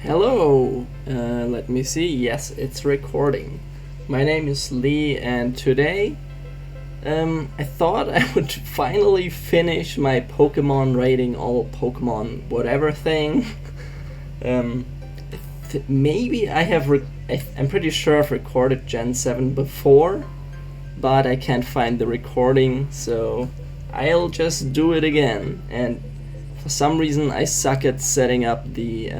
Hello, let me see. Yes, it's recording. My name is Lee, and today I thought I would finally finish my Pokemon rating all Pokemon whatever thing. um, Maybe I have. I'm pretty sure I've recorded Gen 7 before, but I can't find the recording, so I'll just do it again. And for some reason, I suck at setting up the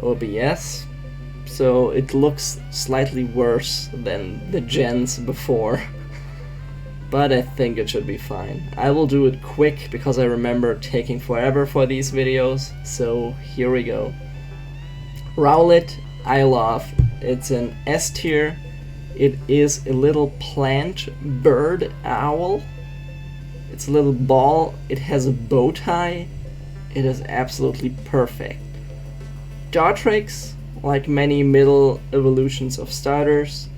OBS, so it looks slightly worse than the gens before. But I think it should be fine. I will do it quick because I remember taking forever for these videos, so here we go. Rowlet, I love. It's an S tier. It is a little plant bird owl. It's a little ball. It has a bow tie. It is absolutely perfect. Dartrix, like many middle evolutions of starters,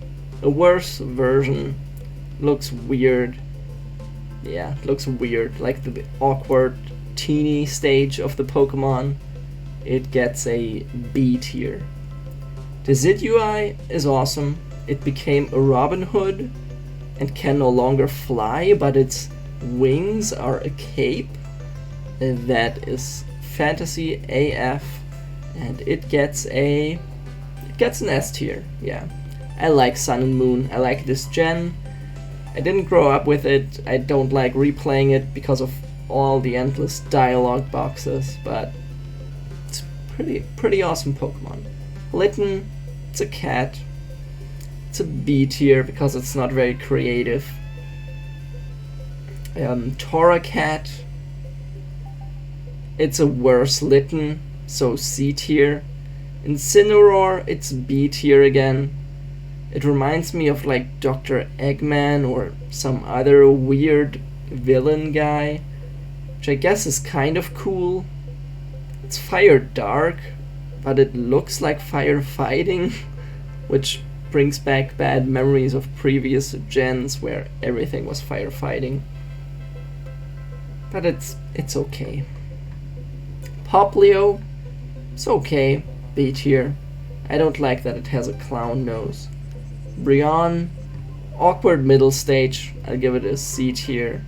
a worse version, looks weird. Yeah, looks weird, like the awkward teeny stage of the Pokemon. It gets a B tier. Decidueye is awesome. It became a Robin Hood and can no longer fly, but its wings are a cape. That is fantasy AF. And it gets an S tier. Yeah, I like Sun and Moon. I like this gen. I didn't grow up with it. I don't like replaying it because of all the endless dialogue boxes, but it's pretty awesome Pokemon. Litten, it's a cat. It's a B tier because it's not very creative. Torracat, it's a worse Litten, so C tier. Incineroar, it's B tier again. It reminds me of like Dr. Eggman or some other weird villain guy, which I guess is kind of cool. It's fire dark, but it looks like firefighting, which brings back bad memories of previous gens where everything was firefighting. But it's okay. Poplio, it's okay, B tier. I don't like that it has a clown nose. Brionne, awkward middle stage, I'll give it a C tier.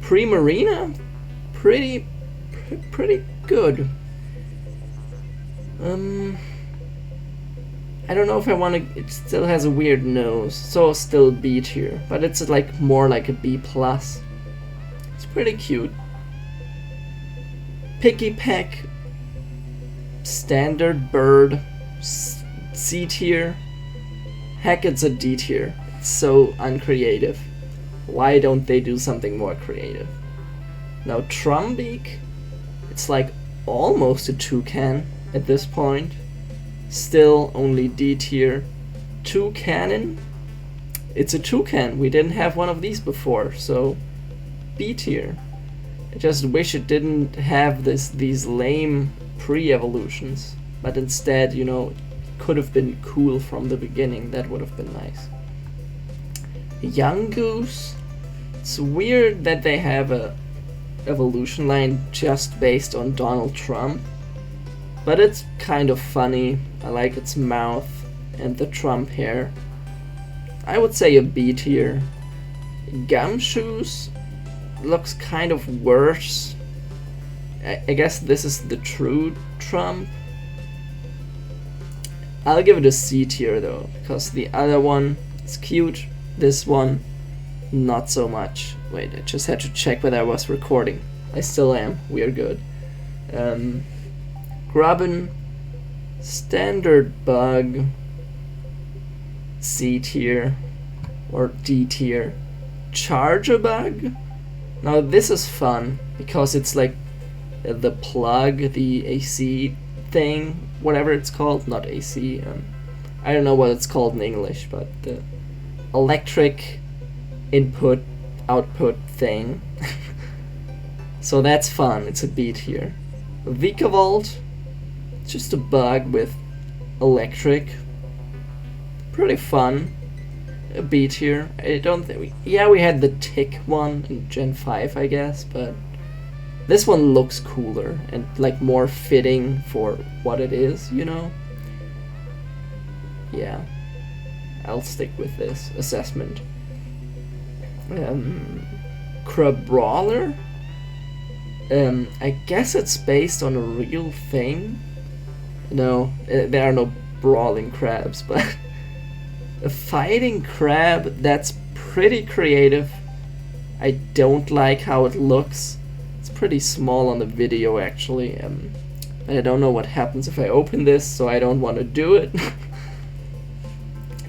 Primarina, pretty good. I don't know if I want to. It still has a weird nose, so still B tier, but it's like more like a B plus. It's pretty cute. Pikipek, standard bird, C tier. Heck, it's a D tier. It's so uncreative. Why don't they do something more creative? Now Trumbeak, it's like almost a toucan at this point. Still only D tier. Toucanon, it's a toucan. We didn't have one of these before, so B tier. I just wish it didn't have these lame pre-evolutions, but instead, you know, could have been cool from the beginning. That would have been nice. Young Goose, it's weird that they have a evolution line just based on Donald Trump, but it's kind of funny. I like its mouth and the Trump hair. I would say a B tier. Gumshoes looks kind of worse. I guess this is the true Trump. I'll give it a C tier though, because the other one is cute. This one, not so much. Wait, I just had to check whether I was recording. I still am. We are good. Grubbin, standard bug, C tier or D tier. Charjabug. Now this is fun because it's like the plug, the AC thing, whatever it's called, not AC. I don't know what it's called in English, but the electric input output thing. So that's fun. It's a B tier. Vikavolt, it's just a bug with electric. Pretty fun. A B tier. I don't think we had the tick one in Gen 5, I guess, but This one looks cooler and like more fitting for what it is, you know? Yeah, I'll stick with this assessment. Crabrawler? I guess it's based on a real thing. No, there are no brawling crabs, but a fighting crab, that's pretty creative. I don't like how it looks. It's pretty small on the video actually. I don't know what happens if I open this, so I don't want to do it.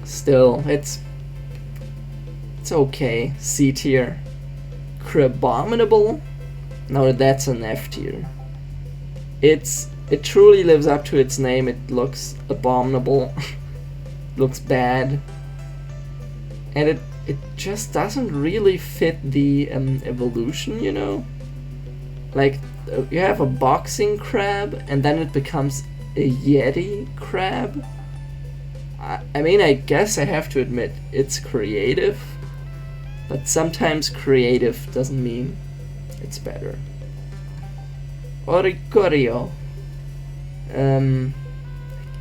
Still, it's okay. C tier. Crabominable? No, that's an F tier. It truly lives up to its name. It looks abominable. Looks bad. And it just doesn't really fit the evolution, you know? Like, you have a boxing crab, and then it becomes a Yeti crab. I mean, I guess I have to admit, it's creative. But sometimes creative doesn't mean it's better. Oricorio. I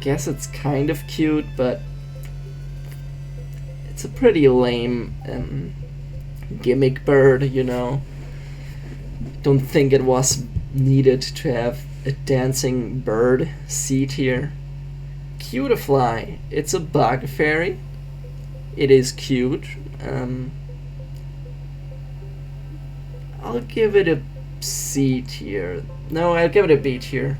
guess it's kind of cute, but it's a pretty lame gimmick bird, you know. Don't think it was needed to have a dancing bird. C tier. Cutiefly. It's a bug fairy. It is cute. I'll give it a C tier. No, I'll give it a B tier.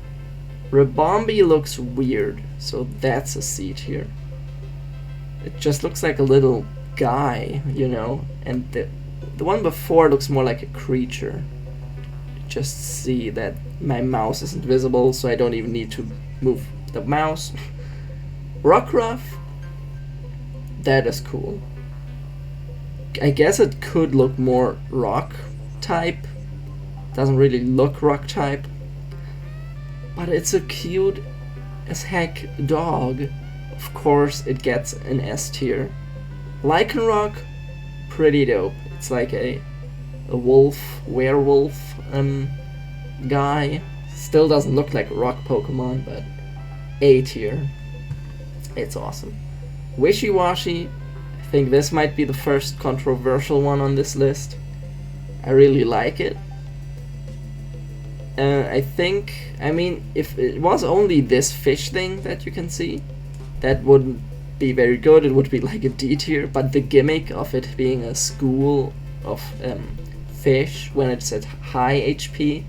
Rabombi looks weird, so that's a C tier. It just looks like a little guy, you know, and the one before looks more like a creature. Just see that my mouse isn't visible, so I don't even need to move the mouse. Rockruff, that is cool. I guess it could look more rock type. Doesn't really look rock type, but it's a cute as heck dog. Of course it gets an S tier. Lycanroc, pretty dope. It's like a werewolf guy. Still doesn't look like a rock Pokemon, but A tier. It's awesome. Wishy-Washy, I think this might be the first controversial one on this list. I really like it. I mean, if it was only this fish thing that you can see, that wouldn't be very good. It would be like a D tier, but the gimmick of it being a school of fish when it's at high HP,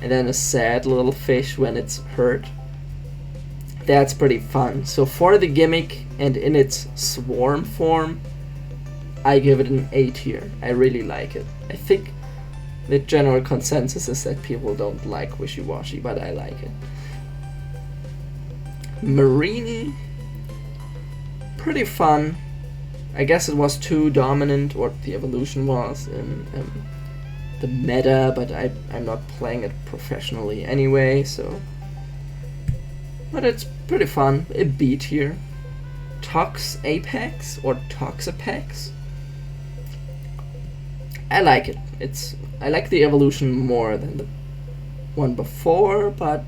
and then a sad little fish when it's hurt, that's pretty fun. So for the gimmick and in its swarm form, I give it an A tier. I really like it. I think the general consensus is that people don't like Wishy-Washy, but I like it. Marini, pretty fun. I guess it was too dominant, or the evolution was in the meta, but I'm not playing it professionally anyway, so. But it's pretty fun. A B tier. Tox Apex or Toxapex. I like it. I like the evolution more than the one before, but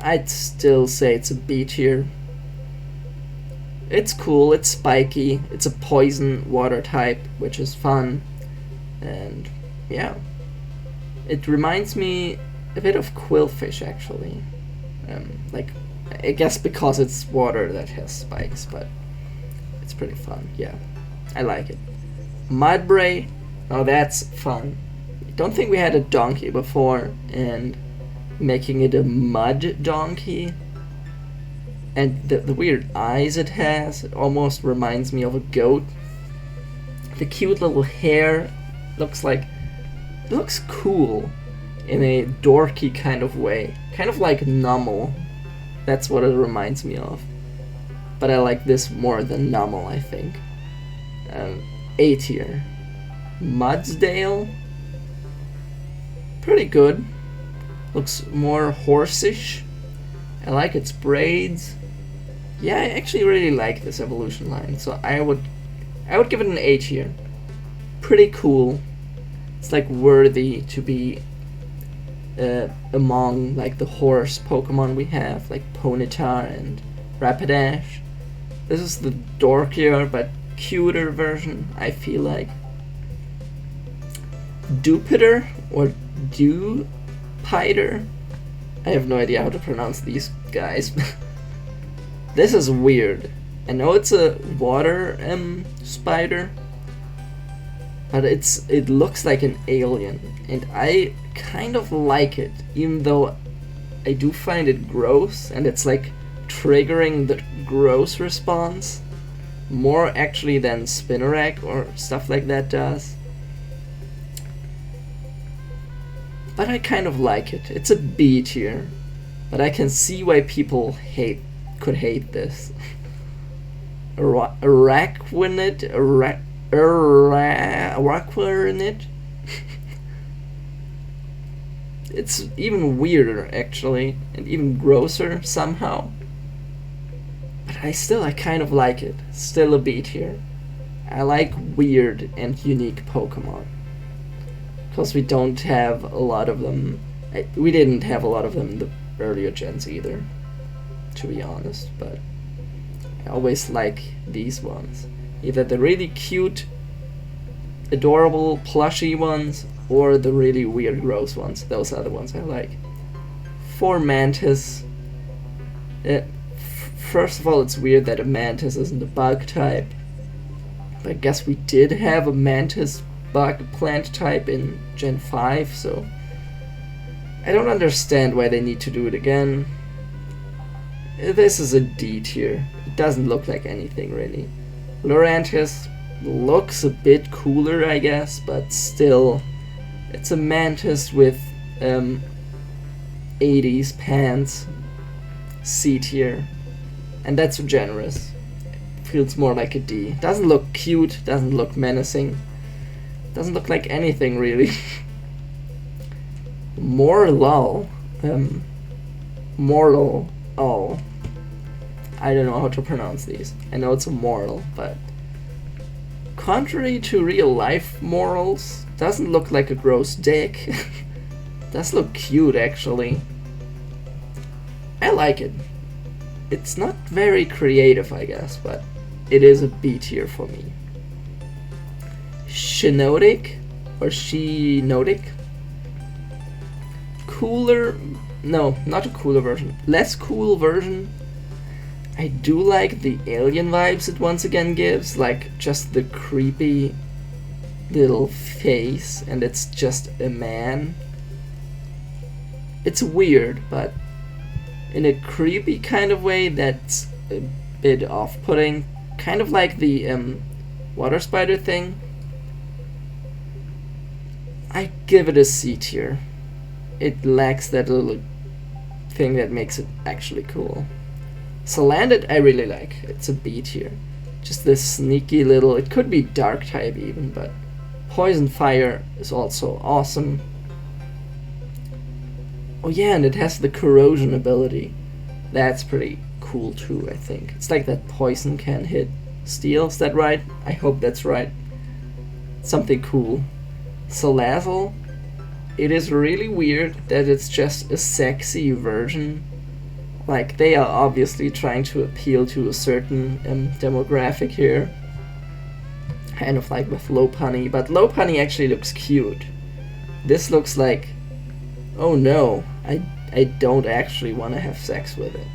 I'd still say it's a B tier. It's cool, it's spiky, it's a poison water type, which is fun, and yeah. It reminds me a bit of Quillfish actually. Like, I guess because it's water that has spikes, but it's pretty fun, yeah. I like it. Mudbray, now that's fun. Don't think we had a donkey before, and making it a mud donkey, and the weird eyes it has, it almost reminds me of a goat. The cute little hair looks cool in a dorky kind of way, kind of like Nummel. That's what it reminds me of, but I like this more than Nummel, I think. A tier. Mudsdale, pretty good. Looks more horseish. I like its braids. Yeah, I actually really like this evolution line, so I would give it an A tier. Pretty cool. It's like worthy to be among like the horse Pokemon we have, like Ponyta and Rapidash. This is the dorkier but cuter version, I feel like. Dupiter or Dupiter? I have no idea how to pronounce these guys. This is weird. I know it's a water spider, but it looks like an alien, and I kind of like it, even though I do find it gross, and it's like triggering the gross response more actually than Spinarak or stuff like that does. But I kind of like it. It's a B tier, but I can see why people could hate this. Araquanid? Araquanid? It's even weirder actually, and even grosser somehow. But I kind of like it. Still a B tier. I like weird and unique Pokemon. Because we don't have a lot of them. We didn't have a lot of them in the earlier gens either, to be honest, but I always like these ones. Either the really cute, adorable, plushy ones, or the really weird, gross ones. Those are the ones I like. For Mantis, first of all, it's weird that a Mantis isn't a bug type. But I guess we did have a Mantis bug plant type in Gen 5, so I don't understand why they need to do it again. This is a D tier. It doesn't look like anything really. Lurantis looks a bit cooler, I guess, but still, it's a Mantis with 80s pants. C tier. And that's generous. Feels more like a D. Doesn't look cute, doesn't look menacing. Doesn't look like anything really. Morlul. Morlul. Oh. I don't know how to pronounce these. I know it's a moral, but contrary to real life morals, doesn't look like a gross dick. Does look cute actually. I like it. It's not very creative, I guess, but it is a B tier for me. Shiinotic or Shiinotic? Cooler, no, not a cooler version. Less cool version. I do like the alien vibes it once again gives, like just the creepy little face, and it's just a man. It's weird, but in a creepy kind of way that's a bit off-putting. Kind of like the water spider thing. I give it a C tier. It lacks that little thing that makes it actually cool. Salandit I really like. It's a B tier. Just this sneaky little, it could be dark type even, but Poison Fire is also awesome. Oh yeah, and it has the corrosion ability. That's pretty cool too, I think. It's like that poison can hit steel, is that right? I hope that's right. Something cool. Salazzle, it is really weird that it's just a sexy version. Like, they are obviously trying to appeal to a certain demographic here. Kind of like with Lopunny, but Lopunny actually looks cute. This looks like, oh no, I don't actually want to have sex with it.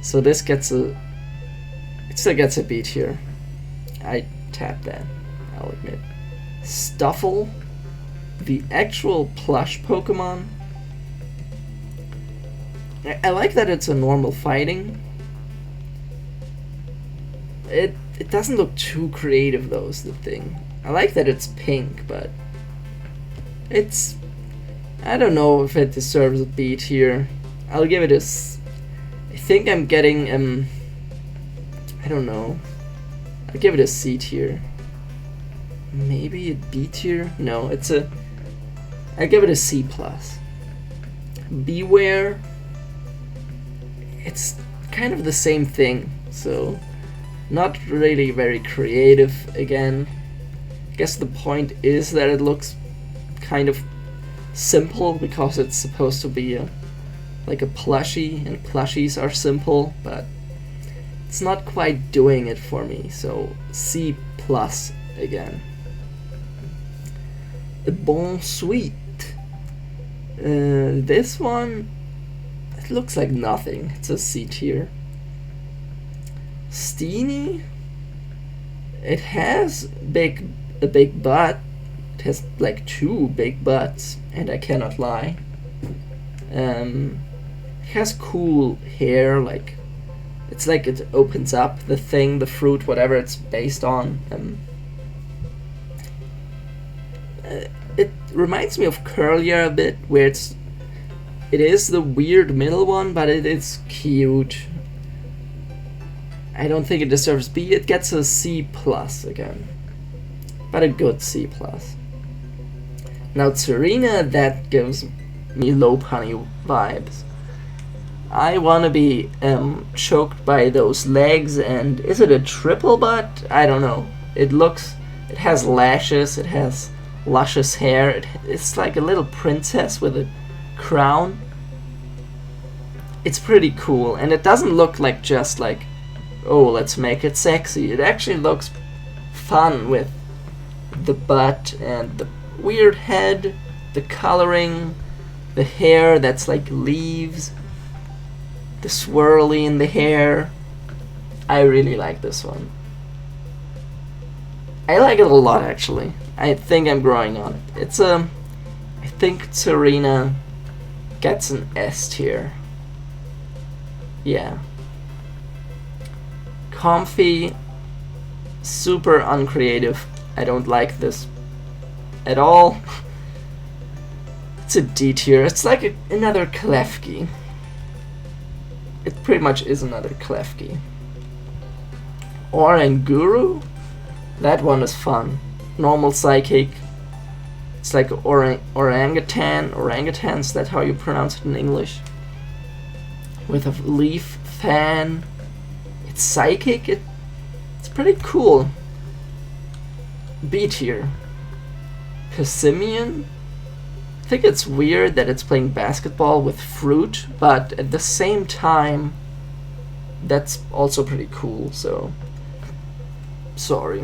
So this gets it still gets a B tier. I tap that, I'll admit. Stuffle, the actual plush Pokemon. I like that it's a normal fighting. It doesn't look too creative though, is the thing. I like that it's pink, but it's, I don't know if it deserves a B tier. I'll give it a I think I'm getting I don't know. I'll give it a C tier. Maybe a B tier? No, I'll give it a C plus. Beware. It's kind of the same thing, so not really very creative again. I guess the point is that it looks kind of simple because it's supposed to be like a plushie, and plushies are simple, but it's not quite doing it for me, so C plus again. A Bon Sweet. This one, it looks like nothing. It's a C tier. Steenie. It has a big butt. It has like 2 big butts, and I cannot lie. It has cool hair, like it's like it opens up the thing, the fruit, whatever it's based on. It reminds me of Curlier a bit, where it is the weird middle one, but it is cute. I don't think it deserves B. It gets a C plus again, but a good C plus. Now Serena, that gives me Lopunny vibes. I wanna be choked by those legs, and is it a triple butt? I don't know. It has lashes, it has luscious hair, it's like a little princess with a crown. It's pretty cool, and it doesn't look like just like, oh, let's make it sexy. It actually looks fun with the butt and the weird head, the coloring, the hair that's like leaves, the swirly in the hair. I really like this one. I like it a lot, actually. I think I'm growing on it. I think Serena gets an S tier. Yeah. Comfy, super uncreative. I don't like this at all. It's a D tier. It's like another Klefki. It pretty much is another Klefki. Oranguru? That one is fun. Normal psychic. It's like orangutan. Orangutan, is that how you pronounce it in English? With a leaf fan. It's psychic. It's pretty cool. B tier. Pessimian? I think it's weird that it's playing basketball with fruit, but at the same time, that's also pretty cool, so sorry.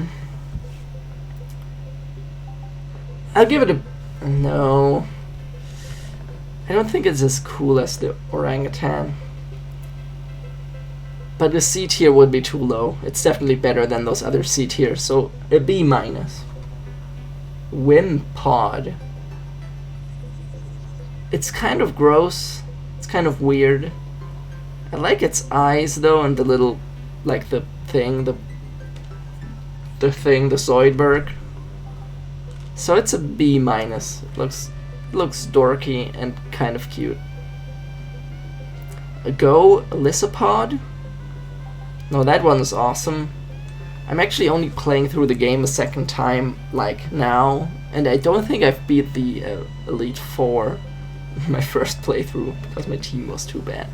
I'll give it a no. I don't think it's as cool as the orangutan. But the C tier would be too low. It's definitely better than those other C tiers, so a B minus. Wimpod. It's kind of gross. It's kind of weird. I like its eyes though, and the little, like the Zoidberg. So it's a B minus. It looks dorky and kind of cute. A Lysopod. No, that one is awesome. I'm actually only playing through the game a second time, like now, and I don't think I've beat the Elite Four my first playthrough because my team was too bad.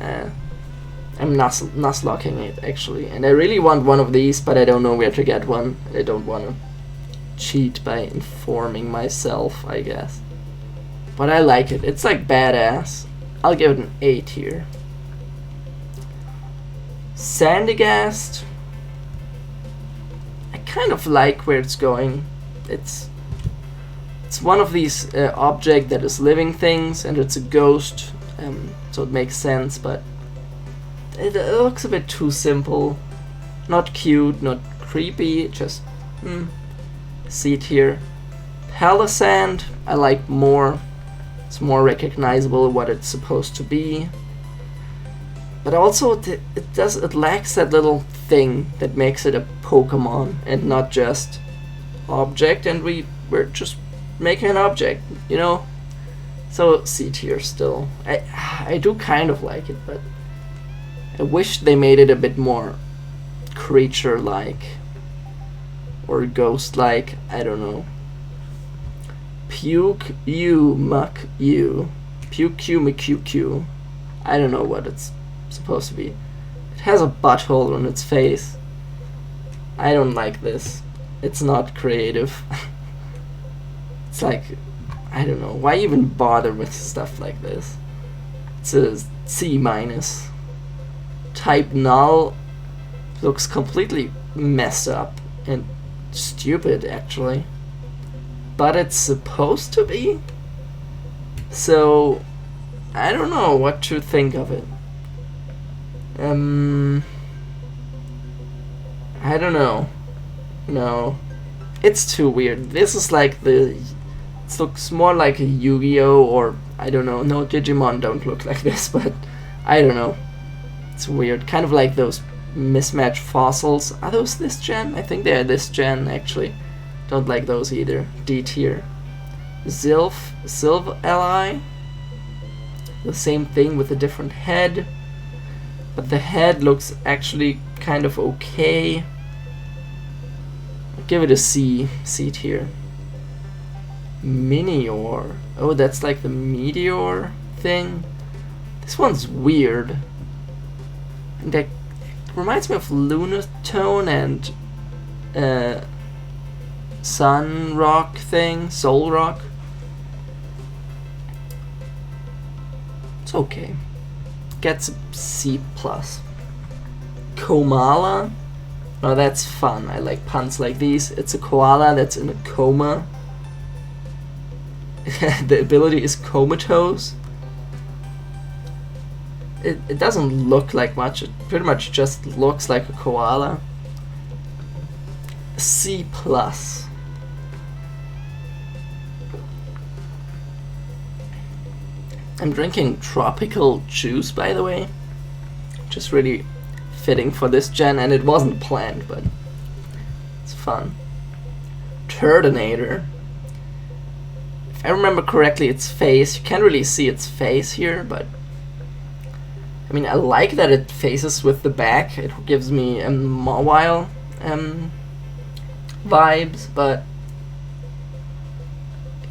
I'm nuzlocking it actually, and I really want one of these, but I don't know where to get one. I don't want to cheat by informing myself, I guess. But I like it. It's like badass. I'll give it an A tier. Sandygast. I kind of like where it's going. It's one of these object that is living things, and it's a ghost, so it makes sense, but it looks a bit too simple. Not cute, not creepy, just C tier. Palisand, I like more. It's more recognizable what it's supposed to be. But also it lacks that little thing that makes it a Pokemon and not just object, and we're just making an object, you know? So C tier still. I do kind of like it, but I wish they made it a bit more creature-like or ghost-like. I don't know. Puke you muck you. Puke you McQ. I don't know what it's supposed to be. It has a butthole on its face. I don't like this. It's not creative. It's like, I don't know, why even bother with stuff like this? It's a C minus. Type null looks completely messed up and stupid actually. But it's supposed to be? So I don't know what to think of it. I don't know. No. It's too weird. This is like it looks more like a Yu-Gi-Oh! Or I don't know. No, Digimon don't look like this, but I don't know. It's weird. Kind of like those mismatched fossils. Are those this gen? I think they're this gen actually. Don't like those either. D tier. Sylv Ally. The same thing with a different head. But the head looks actually kind of okay. I'll give it a C tier. Minior. Oh, that's like the meteor thing. This one's weird. And that reminds me of Lunatone and Sun Rock thing, Soul Rock. It's okay. Gets a C+. Komala. Oh, that's fun. I like puns like these. It's a koala that's in a coma. The ability is comatose. It doesn't look like much. It pretty much just looks like a koala. C+. I'm drinking tropical juice, by the way. Just really fitting for this gen, and it wasn't planned, but it's fun. Turtonator. If I remember correctly, its face, you can't really see its face here, but I mean, I like that it faces with the back. It gives me Mawile vibes, but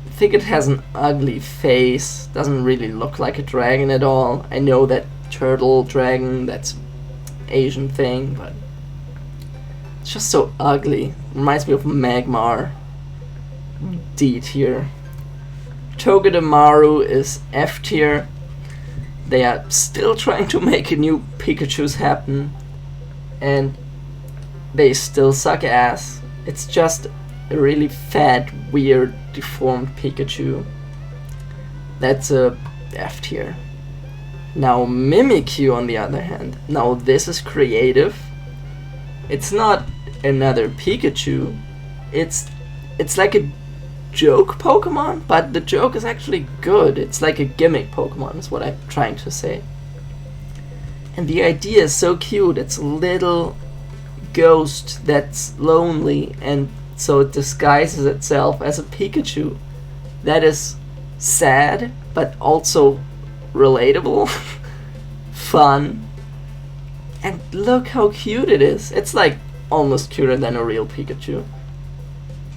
I think it has an ugly face. Doesn't really look like a dragon at all. I know that turtle dragon, that's Asian thing, but it's just so ugly. Reminds me of Magmar. D tier. Togedemaru is F tier. They are still trying to make a new Pikachus happen, and they still suck ass. It's just a really fat, weird, deformed Pikachu. That's a F tier. Now Mimikyu, on the other hand, now this is creative. It's not another Pikachu. It's like a joke Pokemon, but the joke is actually good. It's like a gimmick Pokemon is what I'm trying to say. And the idea is so cute. It's a little ghost that's lonely, and so it disguises itself as a Pikachu. That is sad, but also relatable, fun, and look how cute it is. It's like almost cuter than a real Pikachu.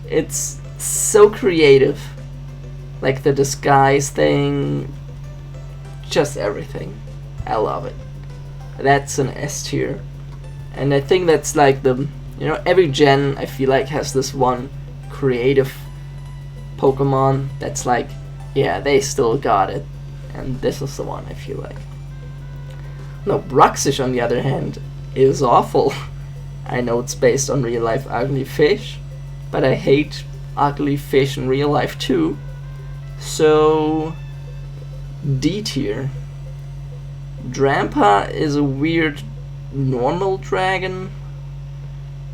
It's so creative, like the disguise thing, just everything. I love it. That's an S tier, and I think that's like the, you know, every gen I feel like has this one creative Pokemon that's like, yeah, they still got it, and this is the one I feel like. No, Bruxish on the other hand is awful. I know it's based on real life ugly fish, but I hate ugly fish in real life too. So D tier. Drampa is a weird normal dragon.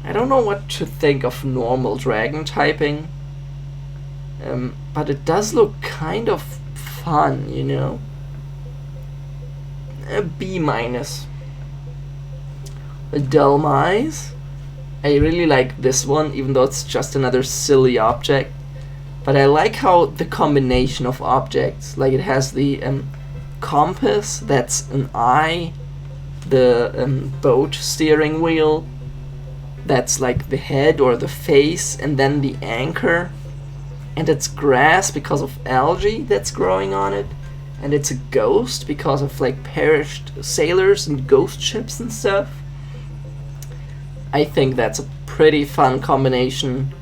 I don't know what to think of normal dragon typing, but it does look kind of fun, you know. A B minus. A Dhelmise. I really like this one, even though it's just another silly object. But I like how the combination of objects, like it has the compass, that's an eye, the boat steering wheel, that's like the head or the face, and then the anchor, and it's grass because of algae that's growing on it, and it's a ghost because of like perished sailors and ghost ships and stuff. I think that's a pretty fun combination.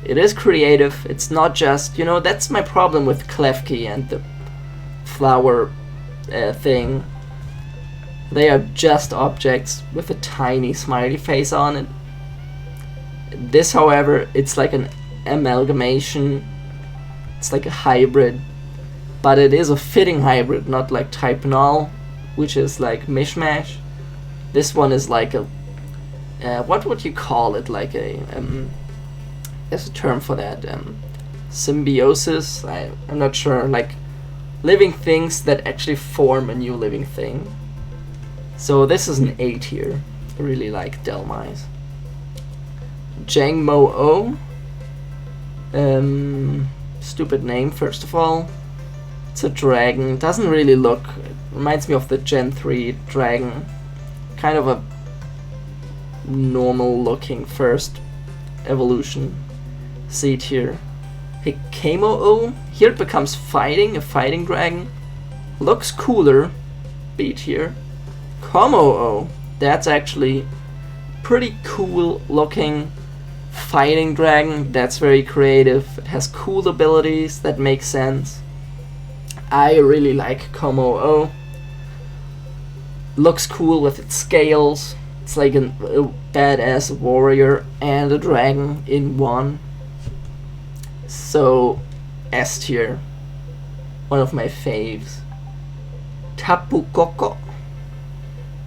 It is creative. It's not just, you know, that's my problem with Klefki and the flower thing. They are just objects with a tiny smiley face on it. This, however, it's like an amalgamation. It's like a hybrid, but it is a fitting hybrid, not like type null, which is like mishmash. This one is like a what would you call it? Like a there's a term for that. Symbiosis. I'm not sure. Like living things that actually form a new living thing. So this is an A tier. I really like Delmise. Jangmo-O. Stupid name, first of all. It's a dragon. Doesn't really look. It reminds me of the Gen 3 dragon. Kind of a normal looking first evolution. C tier. Hikamo-O. Here it becomes fighting, a fighting dragon. Looks cooler. B tier. Como-O. That's actually pretty cool looking fighting dragon. That's very creative. It has cool abilities that make sense. I really like Como-O. Looks cool with its scales. It's like a badass warrior and a dragon in one. So, S tier. One of my faves. Tapu Koko.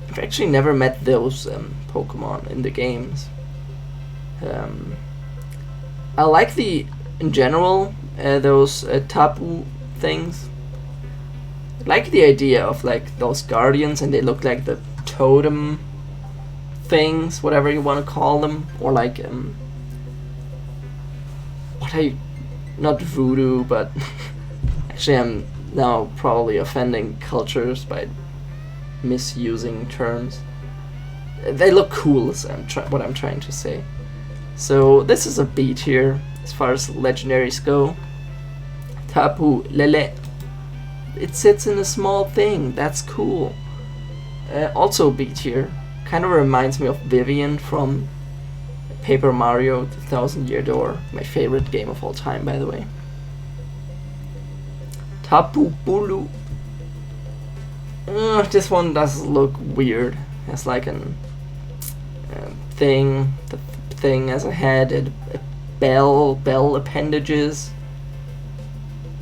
I've actually never met those Pokemon in the games. I like in general, those Tapu things. I like the idea of like those guardians, and they look like the totem things, whatever you want to call them, or like not voodoo, but actually I'm now probably offending cultures by misusing terms. They look cool, is what I'm trying to say. So this is a B tier as far as legendaries go. Tapu Lele. It sits in a small thing. That's cool. Also B tier. Kind of reminds me of Vivian from Paper Mario: The Thousand Year Door. My favorite game of all time, by the way. Tapu Bulu. This one does look weird. It's like an thing. The thing has a head and a bell appendages.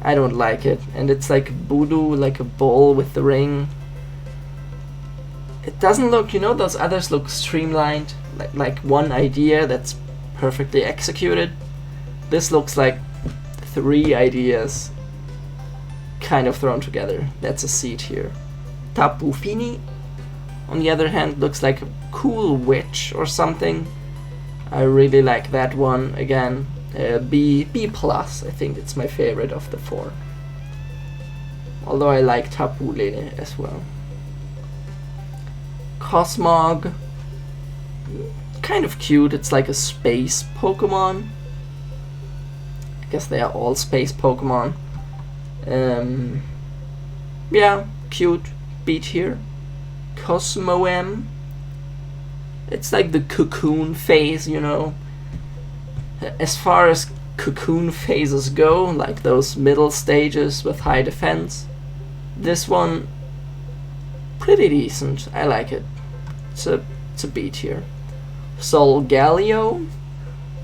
I don't like it. And it's like voodoo, like a bull with the ring. It doesn't look, you know, those others look streamlined, like one idea that's perfectly executed. This looks like 3 ideas kind of thrown together. That's a C tier. Tapu Fini, on the other hand, looks like a cool witch or something. I really like that one. Again, B plus. I think it's my favorite of the 4. Although I like Tapu Lele as well. Cosmog, kind of cute. It's like a space Pokemon. I guess they are all space Pokemon. Yeah, cute. B tier. Cosmoem. It's like the cocoon phase, you know. As far as cocoon phases go, like those middle stages with high defense, this one pretty decent. I like it. It's a B tier. Solgaleo.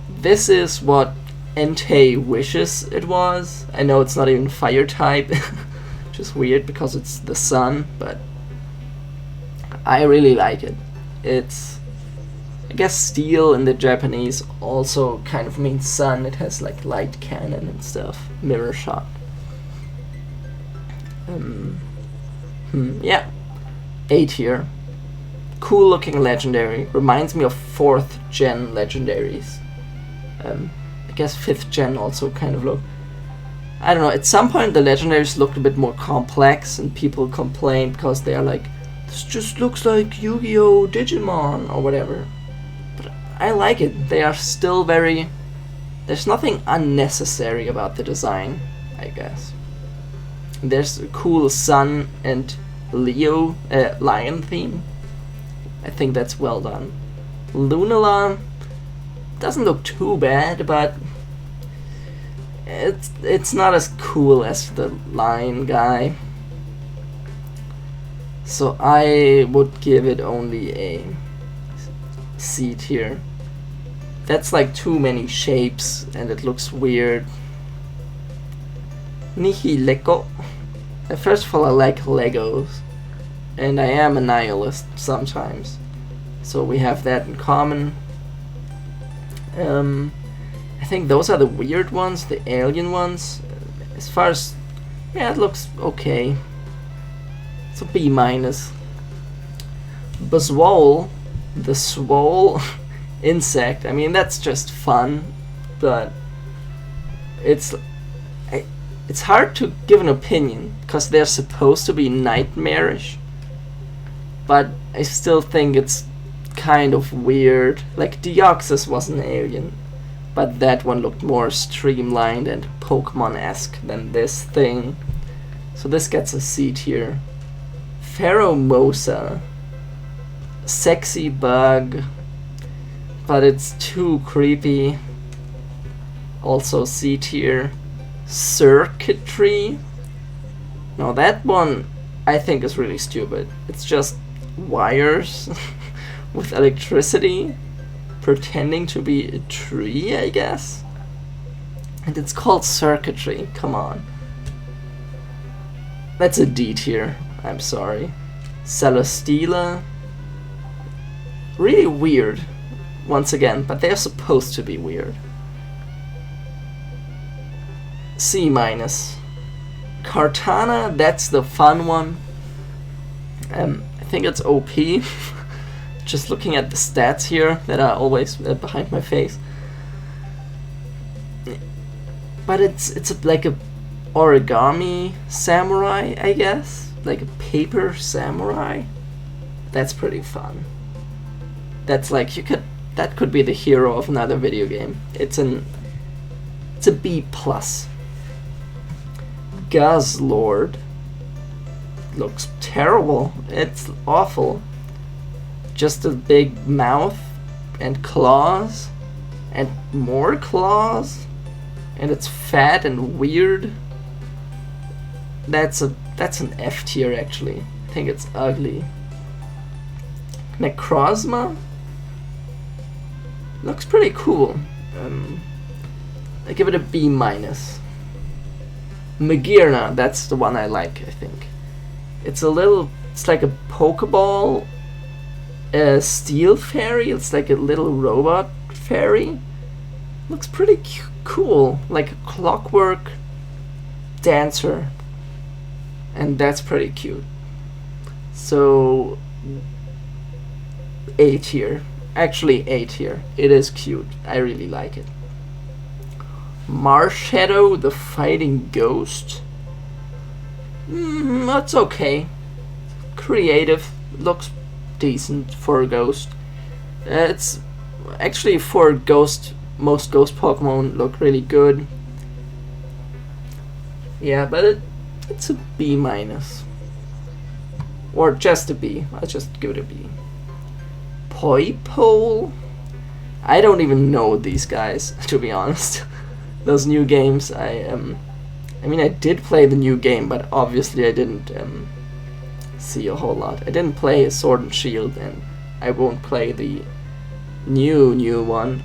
This is what Entei wishes it was. I know it's not even fire type, which is weird because it's the sun, but I really like it. It's, I guess steel in the Japanese also kind of means sun. It has like light cannon and stuff. Mirror shot. Yeah. A tier. Cool looking legendary. Reminds me of 4th gen legendaries. I guess 5th gen also kind of look. I don't know, at some point the legendaries looked a bit more complex and people complained because they are like, this just looks like Yu-Gi-Oh! Digimon or whatever. But I like it. They are still very... There's nothing unnecessary about the design, I guess. There's a cool sun and Leo lion theme. I think that's well done. Lunala doesn't look too bad, but it's not as cool as the lion guy. So I would give it only a C tier. That's like too many shapes and it looks weird. Nihileko. First of all, I like Legos. And I am a nihilist sometimes. So we have that in common. I think those are the weird ones, the alien ones. As far as... yeah, it looks okay. It's a B-. Buzzwole, the swole insect. I mean, that's just fun, but it's hard to give an opinion because they're supposed to be nightmarish, but I still think it's kind of weird. Like Deoxys was an alien, but that one looked more streamlined and Pokemon-esque than this thing. So this gets a C tier. Pheromosa. Sexy bug, but it's too creepy. Also C tier. Circuitry. No, that one I think is really stupid. It's just wires with electricity pretending to be a tree, I guess. And it's called circuitry. Come on. That's a D tier. I'm sorry. Celesteela. Really weird, once again, but they're supposed to be weird. C-. Kartana, that's the fun one. I think it's OP. Just looking at the stats here that are always behind my face. But it's like a origami samurai, I guess, like a paper samurai. That's pretty fun. That's like that could be the hero of another video game. It's a B+. Guzzlord looks terrible. It's awful. Just a big mouth and claws and more claws, and it's fat and weird. That's an F tier actually. I think it's ugly. Necrozma looks pretty cool. I give it a B-. Magearna, that's the one I like, I think. It's like a Pokeball steel fairy. It's like a little robot fairy. Looks pretty cool, like a clockwork dancer. And that's pretty cute. So A tier. Actually A tier. It is cute. I really like it. Marshadow, the fighting ghost. That's okay. Creative. Looks decent for a ghost. It's actually for ghost. Most ghost Pokemon look really good. Yeah, but it's a B-. Or just a B. I'll just give it a B. Poipole. I don't even know these guys, to be honest. Those new games, I mean, I did play the new game, but obviously I didn't see a whole lot. I didn't play Sword and Shield, and I won't play the new one,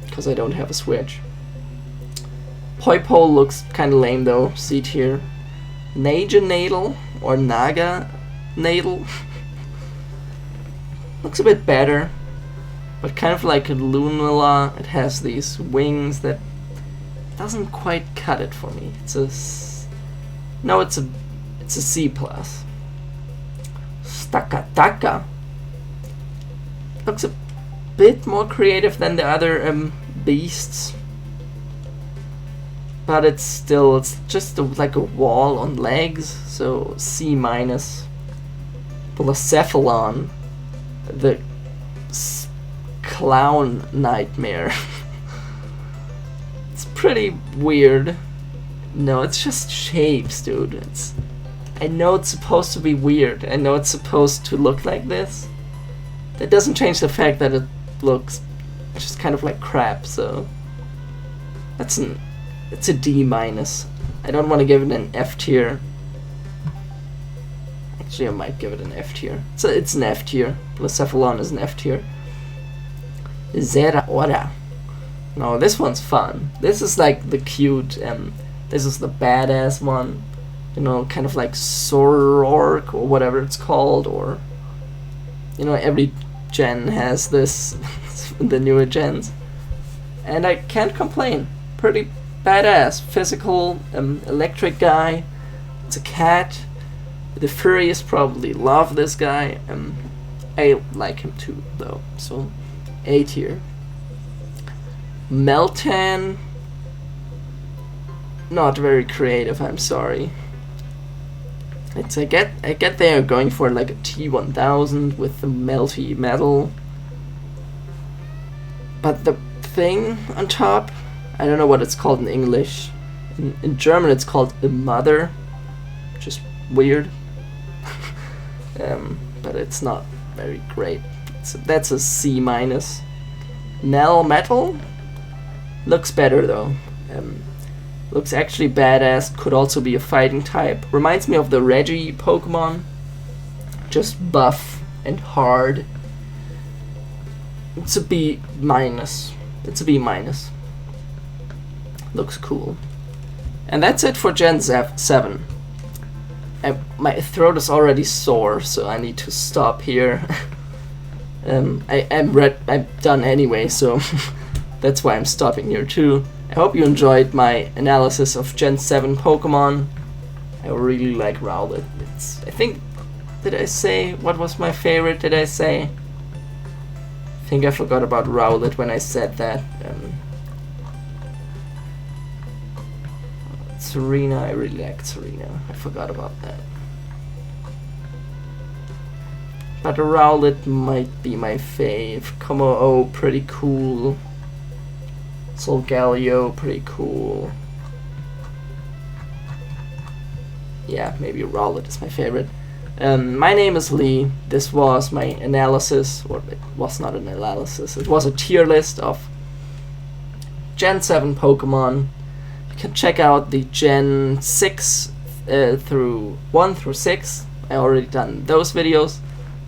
because I don't have a Switch. Poipole looks kind of lame though, C tier. Naganadel, or Naganadel. Looks a bit better, but kind of like a Lunala. It has these wings that doesn't quite cut it for me. It's a C+. Stakataka looks a bit more creative than the other beasts, but it's just like a wall on legs, so C-. Blacephalon, the clown nightmare. It's pretty weird. No, it's just shapes, dude. I know it's supposed to be weird. I know it's supposed to look like this. That doesn't change the fact that it looks just kind of like crap, so it's It's a D minus. I don't want to give it an F tier. Actually, I might give it an F tier. It's an F tier. Blacephalon is an F tier. Zeraora. No, this one's fun. This is like the cute, this is the badass one. You know, kind of like Sorork or whatever it's called, or you know, every gen has this, the newer gens. And I can't complain. Pretty badass. Physical, electric guy. It's a cat. The furries probably love this guy. I like him too, though. So, A tier. Meltan. Not very creative, I'm sorry. I get they are going for like a T1000 with the melty metal. But the thing on top, I don't know what it's called in English. In German it's called a mother, which is weird. But it's not very great. That's a C minus. Nell Metal looks better though. Looks actually badass. Could also be a fighting type. Reminds me of the Reggie Pokemon. Just buff and hard. It's a B minus. It's a B minus. Looks cool. And that's it for Gen 7. My throat is already sore, so I need to stop here. I'm done anyway, so that's why I'm stopping here too. I hope you enjoyed my analysis of Gen 7 Pokemon. I really like Rowlet. I think, did I say what was my favorite? Did I say? I think I forgot about Rowlet when I said that. Serena, I really liked Serena. I forgot about that. But Rowlet might be my fave. Como-O, pretty cool. Solgaleo, pretty cool. Yeah, maybe Rowlet is my favorite. My name is Lee. This was my analysis, or it was not an analysis, it was a tier list of Gen 7 Pokemon. You can check out the Gen 6 through 1 through 6. I already done those videos.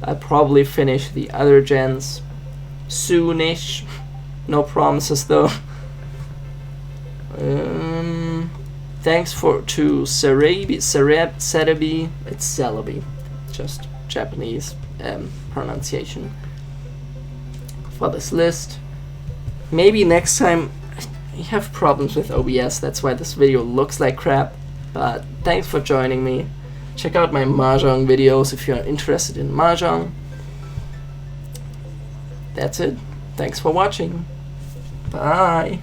I'll probably finish the other gens soonish. No promises though. Thanks to Cerebi, it's Celebi, just Japanese pronunciation, for this list. Maybe next time. I have problems with OBS, that's why this video looks like crap, but thanks for joining me. Check out my Mahjong videos if you're interested in Mahjong. That's it. Thanks for watching. Bye.